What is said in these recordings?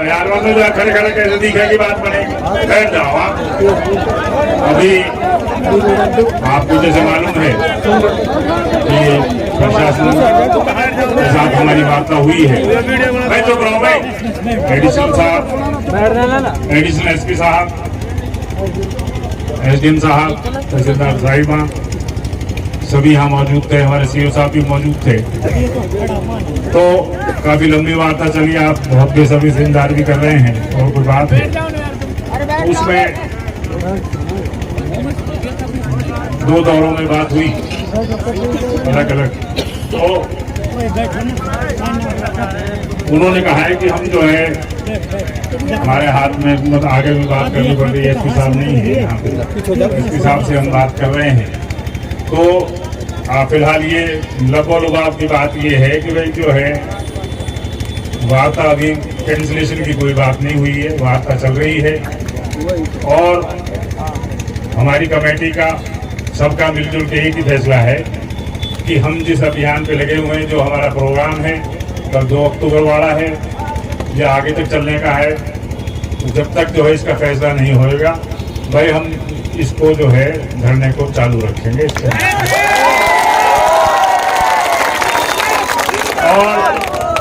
यार मतलब जो खड़े खड़े कैसे दिखे की बात बनेगी। बैठ जाओ आप। अभी आपको जैसे मालूम है कि प्रशासन के साथ हमारी वार्ता हुई है। भाई तो रहो भाई। एडिशनल साहब, एडिशनल एसपी साहब, एसडीएम साहब, तहसीलदार साहिबा सभी यहाँ मौजूद थे। हमारे सीओ साहब भी मौजूद थे। तो काफी लंबी वार्ता चली। आप बहुत बेसब्री से इंतजार भी कर रहे हैं और कोई बात है उसमें 2 दौरों में बात हुई अलग अलग। तो उन्होंने कहा है कि हम जो है हमारे हाथ में मतलब आगे भी बात करनी पड़ रही है। एसपी साहब नहीं है यहाँ पे, एसपी साहब से हम बात कर रहे हैं। तो फिलहाल ये लबोलुबाब की बात ये है कि भाई जो है वार्ता अभी कैंसिलेशन की कोई बात नहीं हुई है, वार्ता चल रही है। और हमारी कमेटी का सबका मिलजुल के एक ही फैसला है कि हम जिस अभियान पे लगे हुए हैं, जो हमारा प्रोग्राम है कल 2 अक्टूबर वाला है, ये आगे तक चलने का है। जब तक जो है इसका फैसला नहीं होएगा भाई हम इसको जो है धरने को चालू रखेंगे।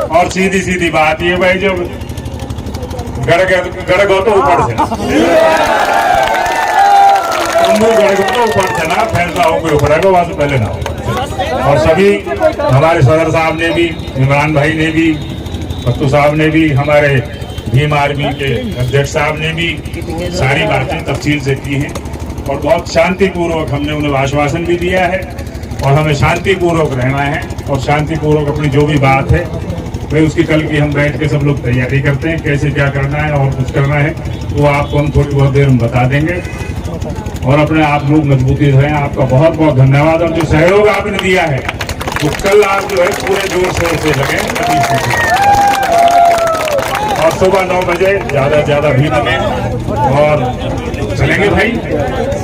और सीधी सीधी बात ये भाई जो गड़गो तो ऊपर से गड़गो तो ऊपर से ना फैसला हो कोई ऊपर है वहां से पहले ना हो। और सभी हमारे सदर साहब ने भी, इमरान भाई ने भी, पत्तू साहब ने भी, हमारे भीम आर्मी के अध्यक्ष साहब ने भी सारी बातें तफसील से की हैं। और बहुत शांतिपूर्वक हमने उन्हें आश्वासन भी दिया है और हमें शांतिपूर्वक रहना है और शांतिपूर्वक अपनी जो भी बात है भाई उसकी कल की हम बैठ के सब लोग तैयारी करते हैं कैसे क्या करना है और कुछ करना है वो आपको हम थोड़ी बहुत देर में बता देंगे। और अपने आप लोग मजबूती रहें। आपका बहुत बहुत धन्यवाद। और जो सहयोग आपने दिया है तो कल आप जो है पूरे जोर शोर से लगे और सुबह 9 बजे ज्यादा से ज्यादा भीड़ में और चलेंगे भाई।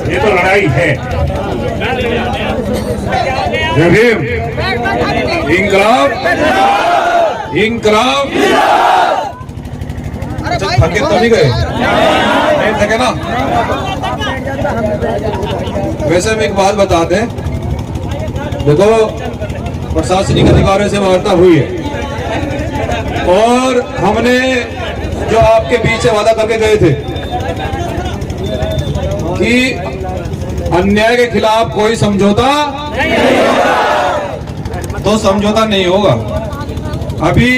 ये तो लड़ाई है। जय भीम, इंकलाब, इंकलाब। थके तो नहीं गए? नहीं थके ना? वैसे हम एक बात बता दें, देखो प्रशासनिक अधिकारियों से वार्ता हुई है और हमने जो आपके बीच से वादा करके गए थे कि अन्याय के खिलाफ कोई समझौता तो समझौता नहीं होगा। अभी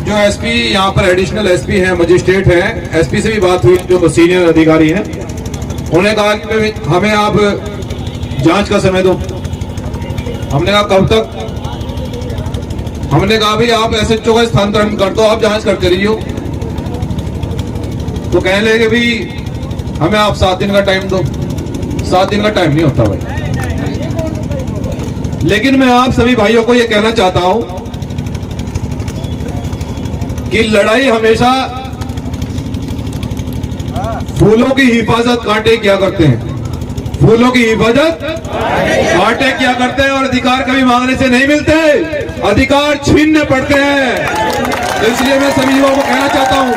जो एसपी यहाँ पर एडिशनल एसपी हैं, मजिस्ट्रेट हैं, एसपी से भी बात हुई जो सीनियर अधिकारी हैं। उन्होंने कहा कि हमें आप जांच का समय दो। हमने कहा कब तक? हमने कहा भाई आप एसएचओ का स्थानांतरण कर दो, आप जांच करते रहिए। तो कहने लगे भाई हमें आप 7 दिन का टाइम दो। 7 दिन का टाइम नहीं होता भाई। लेकिन मैं आप सभी भाइयों को यह कहना चाहता हूं कि लड़ाई हमेशा फूलों की हिफाजत कांटे क्या करते हैं, फूलों की हिफाजत कांटे क्या करते हैं। और अधिकार कभी मांगने से नहीं मिलते, अधिकार छीनने पड़ते हैं। इसलिए मैं सभी युवाओं को कहना चाहता हूं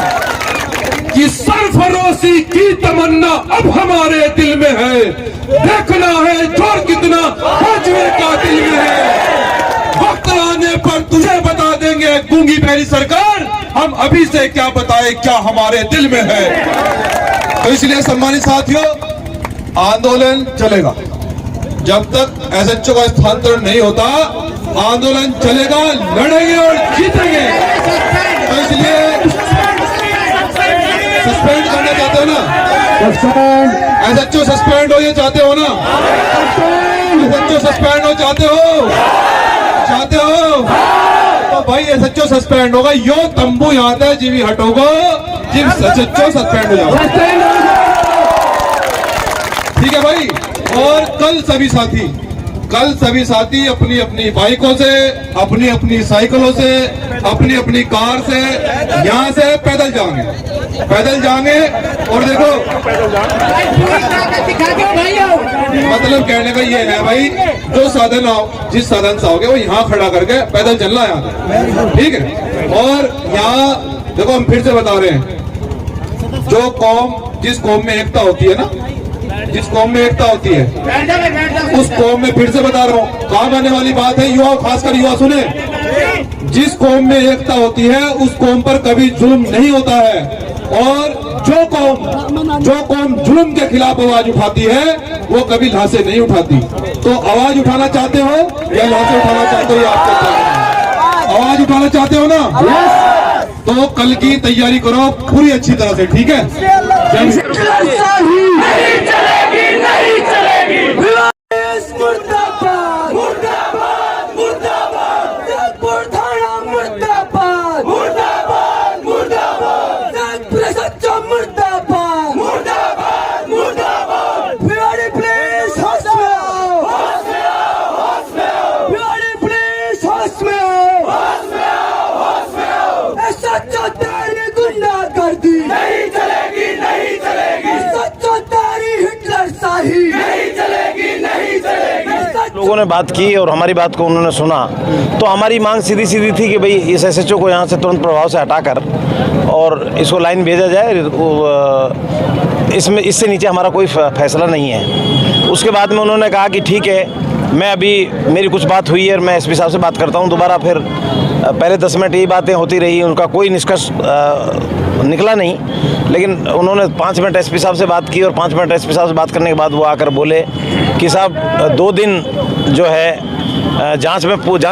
कि सरफरोशी की तमन्ना अब हमारे दिल में है। देखना है जोर कितना बाजुए का दिल में है। वक्त आने पर तुझे बता देंगे गूंगी पहली सरकार, हम अभी से क्या बताए क्या हमारे दिल में है। तो इसलिए सम्मानित साथियों, आंदोलन चलेगा जब तक एसएचओ का स्थानांतरण नहीं होता। आंदोलन चलेगा, लड़ेंगे और जीतेंगे। तो इसलिए सस्पेंड करना चाहते हो ना? एसएचओ सस्पेंड हो ये चाहते हो ना? एसएचओ सस्पेंड हो चाहते हो? चाहते हो तो भाई एसएचओ सस्पेंड होगा। यो तंबू यहाँ था जी भी हटोगो जिम एसएचओ सस्पेंड हो जाओ। ठीक है भाई। और कल सभी साथी अपनी अपनी बाइकों से, अपनी अपनी साइकिलों से, अपनी अपनी कार से यहाँ से पैदल जाएंगे। और देखो मतलब कहने का ये है भाई, जो साधन आओ, जिस साधन से आओगे वो यहाँ खड़ा करके पैदल चलना है यहाँ, ठीक है। और यहाँ देखो हम फिर से बता रहे हैं, जो कौम, जिस कौम में एकता होती है ना, जिस कौम में एकता होती है, उस कौम में, फिर से बता रहा हूँ, काम आने वाली बात है, युवा, खासकर युवा सुने, जिस कौम में एकता होती है उस कौम पर कभी जुल्म नहीं होता है। और जो कौम जुल्म के खिलाफ आवाज उठाती है वो कभी लाशें नहीं उठाती। तो आवाज उठाना चाहते हो या लाशें उठाना चाहते हो, ये आपके ऊपर है। आवाज उठाना चाहते हो ना, तो कल की तैयारी करो पूरी अच्छी तरह से, ठीक है? लोगों ने बात की और हमारी बात को उन्होंने सुना, तो हमारी मांग सीधी सीधी थी कि भाई इस SHO को यहाँ से तुरंत प्रभाव से हटाकर और इसको लाइन भेजा जाए। इसमें इससे नीचे हमारा कोई फैसला नहीं है। उसके बाद में उन्होंने कहा कि ठीक है, मैं अभी मेरी कुछ बात हुई है और मैं SP साहब से बात करता हूँ दोबारा। फिर पहले 10 मिनट यही बातें होती रही, उनका कोई निष्कर्ष निकला नहीं। लेकिन उन्होंने 5 मिनट SP साहब से बात की और 5 मिनट SP साहब से बात करने के बाद वो आकर बोले कि साहब 2 दिन जो है जांच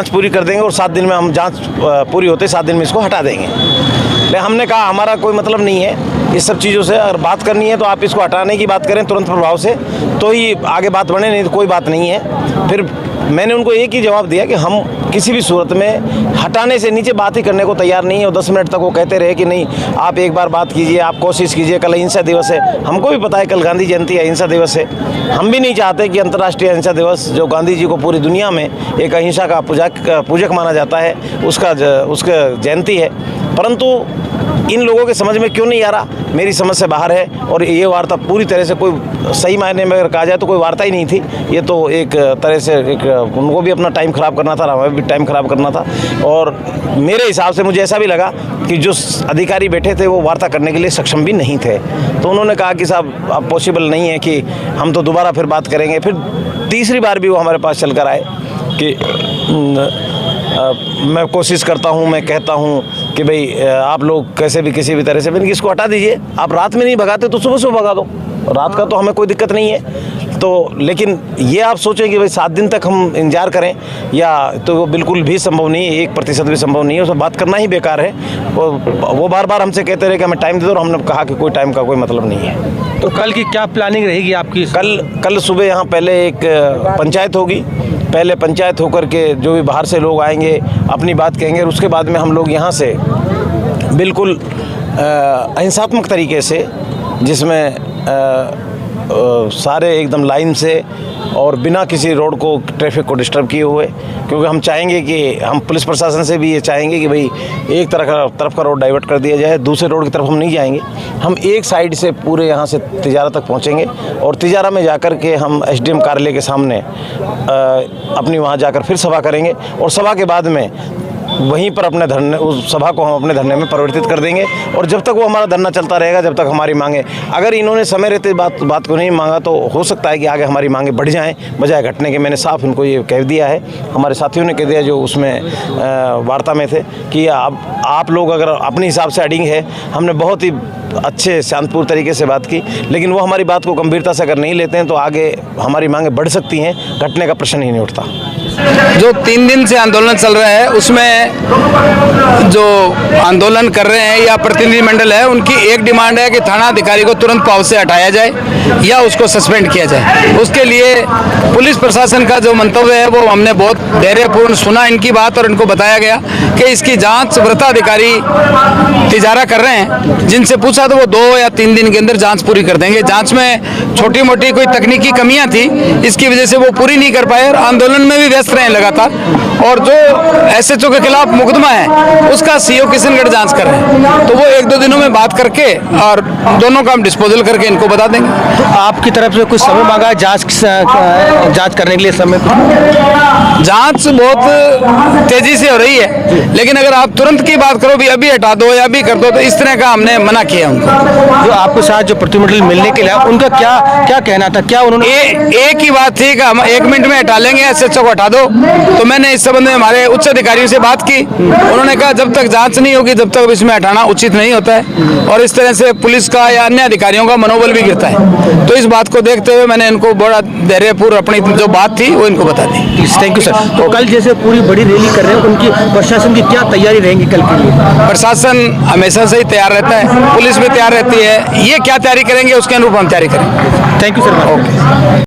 पूरी कर देंगे और 7 दिन में हम जांच पूरी होते 7 दिन में इसको हटा देंगे। लेकिन हमने कहा हमारा कोई मतलब नहीं है इस सब चीज़ों से, अगर बात करनी है तो आप इसको हटाने की बात करें तुरंत प्रभाव से, तो ही आगे बात बढ़े, नहीं तो कोई बात नहीं है। फिर मैंने उनको एक ही जवाब दिया कि हम किसी भी सूरत में हटाने से नीचे बात ही करने को तैयार नहीं है। और 10 मिनट तक वो कहते रहे कि नहीं आप एक बार बात कीजिए, आप कोशिश कीजिए, कल अहिंसा दिवस है। हमको भी पता है कल गांधी जयंती है, अहिंसा दिवस है। हम भी नहीं चाहते कि अंतर्राष्ट्रीय अहिंसा दिवस, जो गांधी जी को पूरी दुनिया में एक अहिंसा का पूजक माना जाता है, उसका जयंती है, परंतु इन लोगों के समझ में क्यों नहीं आ रहा, मेरी समझ से बाहर है। और ये वार्ता पूरी तरह से कोई सही मायने में अगर कहा जाए तो कोई वार्ता ही नहीं थी। ये तो एक तरह से उनको भी अपना टाइम ख़राब करना था, हमें भी टाइम ख़राब करना था। और मेरे हिसाब से मुझे ऐसा भी लगा कि जो अधिकारी बैठे थे वो वार्ता करने के लिए सक्षम भी नहीं थे। तो उन्होंने कहा कि साहब अब पॉसिबल नहीं है कि हम तो दोबारा फिर बात करेंगे। फिर तीसरी बार भी वो हमारे पास चल कर आए कि मैं कोशिश करता हूं, मैं कहता हूं कि भाई आप लोग कैसे भी किसी भी तरह से इसको हटा दीजिए। आप रात में नहीं भगाते तो सुबह सुबह भगा दो, रात का तो हमें कोई दिक्कत नहीं है। तो लेकिन ये आप सोचें कि भाई 7 दिन तक हम इंतजार करें, या तो वो बिल्कुल भी संभव नहीं है, 1% भी संभव नहीं है। उसमें बात करना ही बेकार है। वो बार बार हमसे कहते रहे कि हमें टाइम दे दो, और हमने कहा कि कोई टाइम का कोई मतलब नहीं है। तो कल की क्या प्लानिंग रहेगी आपकी? कल सुबह यहाँ पहले एक पंचायत होगी, पहले पंचायत होकर के जो भी बाहर से लोग आएंगे अपनी बात कहेंगे, और उसके बाद में हम लोग यहाँ से बिल्कुल अहिंसात्मक तरीके से, जिसमें सारे एकदम लाइन से और बिना किसी रोड को, ट्रैफिक को डिस्टर्ब किए हुए, क्योंकि हम चाहेंगे कि हम पुलिस प्रशासन से भी ये चाहेंगे कि भाई एक तरफ का रोड डाइवर्ट कर दिया जाए, दूसरे रोड की तरफ हम नहीं जाएंगे। हम एक साइड से पूरे यहाँ से तिजारा तक पहुँचेंगे और तिजारा में जाकर के हम SDM कार्यालय के सामने अपनी वहाँ जाकर फिर सभा करेंगे, और सभा के बाद में वहीं पर अपने धरने, उस सभा को हम अपने धरने में परिवर्तित कर देंगे। और जब तक वो हमारा धरना चलता रहेगा, जब तक हमारी मांगे, अगर इन्होंने समय रहते बात को नहीं मांगा तो हो सकता है कि आगे हमारी मांगे बढ़ जाएं बजाय घटने के। मैंने साफ इनको ये कह दिया है, हमारे साथियों ने कह दिया जो उसमें वार्ता में थे, कि आप लोग अगर अपने हिसाब से अडिंग है। हमने बहुत ही अच्छे शांतपूर्ण तरीके से बात की, लेकिन वो हमारी बात को गंभीरता से अगर नहीं लेते हैं तो आगे हमारी मांगे बढ़ सकती हैं, घटने का प्रश्न ही नहीं उठता। जो 3 दिन से आंदोलन चल रहा है उसमें जो आंदोलन कर रहे हैं या प्रतिनिधिमंडल है, उनकी एक डिमांड है कि थाना अधिकारी को तुरंत पाव से हटाया जाए या उसको सस्पेंड किया जाए। उसके लिए पुलिस प्रशासन का जो मंतव्य है वो हमने बहुत धैर्यपूर्ण सुना इनकी बात, और इनको बताया गया कि इसकी जांच वृत्ताधिकारी तिजारा कर रहे हैं। जिनसे पूछा तो वो 2 या 3 दिन के अंदर जांच पूरी कर देंगे। जांच में छोटी मोटी कोई तकनीकी कमियां थी, इसकी वजह से वो पूरी नहीं कर पाए और आंदोलन में भी व्यस्त रहे लगातार, और जो एसएचओ के खिलाफ मुकदमा है उसका सीओ किशनगढ़ जांच कर रहे हैं। तो वो 1-2 दिनों में बात करके और दोनों का हम डिस्पोजल करके इनको बता देंगे। तो आपकी तरफ से कुछ समय मांगा है जांच करने के लिए समय? जांच बहुत तेजी से हो रही है, लेकिन अगर आप तुरंत की बात करो भी अभी हटा दो या अभी कर दो, तो इस तरह का हमने मना किया उनको। जो आपके साथ जो प्रतिनिधिमंडल मिलने के लिए उनका क्या कहना था, क्या उन्होंने? एक ही बात थी कि हम 1 मिनट में हटा लेंगे, एसएचओ को हटा दो। तो मैंने इस संबंध में हमारे उच्च अधिकारियों से बात की, उन्होंने कहा जब तक जांच नहीं होगी तब तक इसमें हटाना उचित नहीं होता है, और इस तरह से पुलिस का या अन्य अधिकारियों का मनोबल भी गिरता है। तो इस बात को देखते हुए मैंने इनको बड़ा धैर्यपूर्व अपनी जो बात थी वो इनको बता दी। Thank you sir. तो कल जैसे पूरी बड़ी रैली कर रहे हैं, उनकी प्रशासन की क्या तैयारी रहेंगी कल के लिए? प्रशासन हमेशा से ही तैयार रहता है, पुलिस भी तैयार रहती है, ये क्या तैयारी करेंगे उसके अनुरूप हम तैयारी करेंगे। Thank you sir. ओके।